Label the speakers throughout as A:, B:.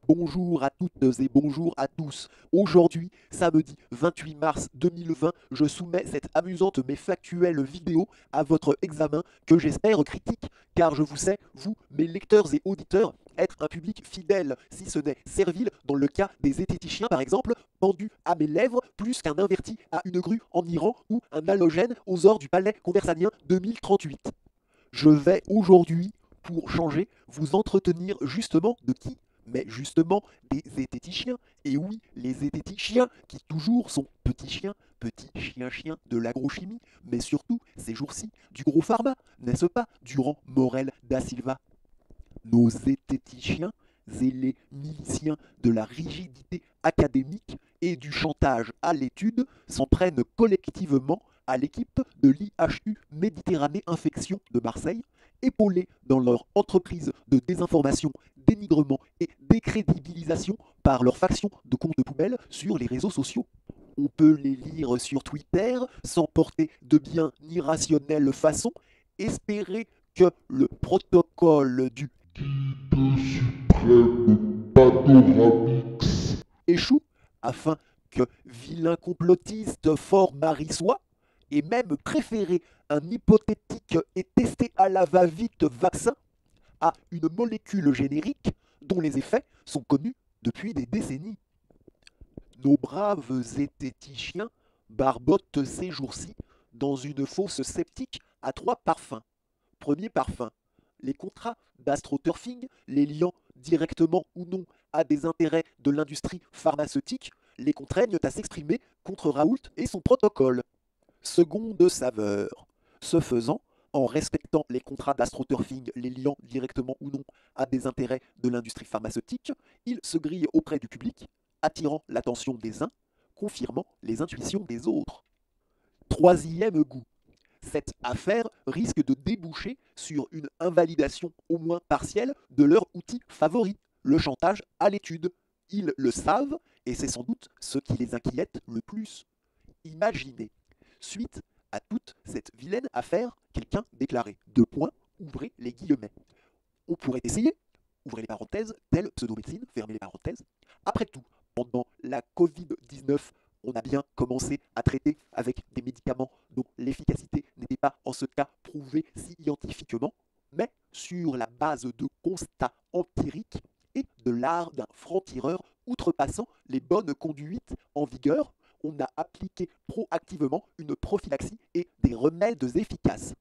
A: Bonjour à toutes et bonjour à tous. Aujourd'hui, samedi 28 mars 2020, je soumets cette amusante mais factuelle vidéo à votre examen que j'espère critique, car je vous sais, vous, mes lecteurs et auditeurs, être un public fidèle, si ce n'est servile, dans le cas des zététichiens par exemple, pendu à mes lèvres plus qu'un inverti à une grue en Iran ou un halogène aux ors du palais conversanien 2038. Je vais aujourd'hui, pour changer, vous entretenir justement de qui? Mais justement des zététichiens. Et oui, les zététichiens qui toujours sont petits chiens de l'agrochimie, mais surtout, ces jours-ci, du gros pharma, n'est-ce pas, durant Morel da Silva? Nos zététiciens et les miliciens de la rigidité académique et du chantage à l'étude s'en prennent collectivement à l'équipe de l'IHU Méditerranée Infection de Marseille, épaulés dans leur entreprise de désinformation, dénigrement et décrédibilisation par leur faction de comptes de poubelle sur les réseaux sociaux. On peut les lire sur Twitter sans porter de bien irrationnelle façon, espérer que le protocole du
B: suprême Panoramix.
A: échoue afin que vilain complotiste fort mari soit, et même préférer un hypothétique et testé à la va-vite vaccin à une molécule générique dont les effets sont connus depuis des décennies. Nos braves zététiciens barbotent ces jours-ci dans une fosse sceptique à trois parfums. Premier parfum, les contrats d'astroturfing, les liant directement ou non à des intérêts de l'industrie pharmaceutique, les contraignent à s'exprimer contre Raoult et son protocole. Seconde saveur, ce faisant, en respectant les contrats d'astroturfing, les liant directement ou non à des intérêts de l'industrie pharmaceutique, il se grille auprès du public, attirant l'attention des uns, confirmant les intuitions des autres. Troisième goût, cette affaire risque de déboucher sur une invalidation au moins partielle de leur outil favori, le chantage à l'étude. Ils le savent et c'est sans doute ce qui les inquiète le plus. Imaginez, suite à toute cette vilaine affaire, quelqu'un déclarait, deux points, ouvrez les guillemets. On pourrait essayer, ouvrez les parenthèses, telle pseudomédecine, fermez les parenthèses. Après tout, pendant la Covid-19, on a bien commencé à traiter avec des médicaments dont l'efficacité n'était pas en ce cas prouvée scientifiquement, mais sur la base de constats empiriques et de l'art d'un franc-tireur outrepassant les bonnes conduites en vigueur, on a appliqué proactivement une prophylaxie et des remèdes efficaces.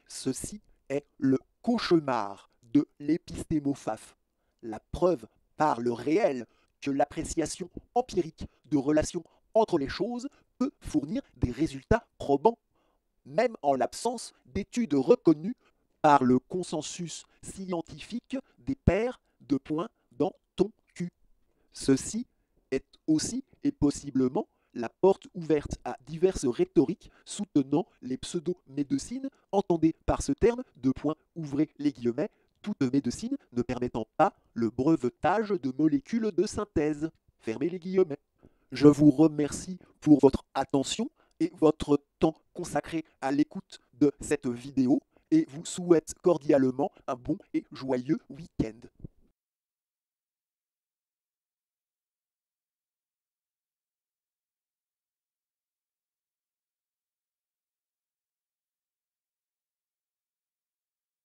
A: Ceci est le cauchemar de l'épistémophaf, la preuve par le réel que l'appréciation empirique de relations entre les choses peut fournir des résultats probants, même en l'absence d'études reconnues par le consensus scientifique des pairs de points dans ton cul. Ceci est aussi et possiblement la porte ouverte à diverses rhétoriques soutenant les pseudo-médecines, entendez par ce terme, deux points, ouvrez les guillemets, toute médecine ne permettant pas le brevetage de molécules de synthèse. Fermez les guillemets. Je vous remercie pour votre attention et votre temps consacré à l'écoute de cette vidéo et vous souhaite cordialement un bon et joyeux week-end.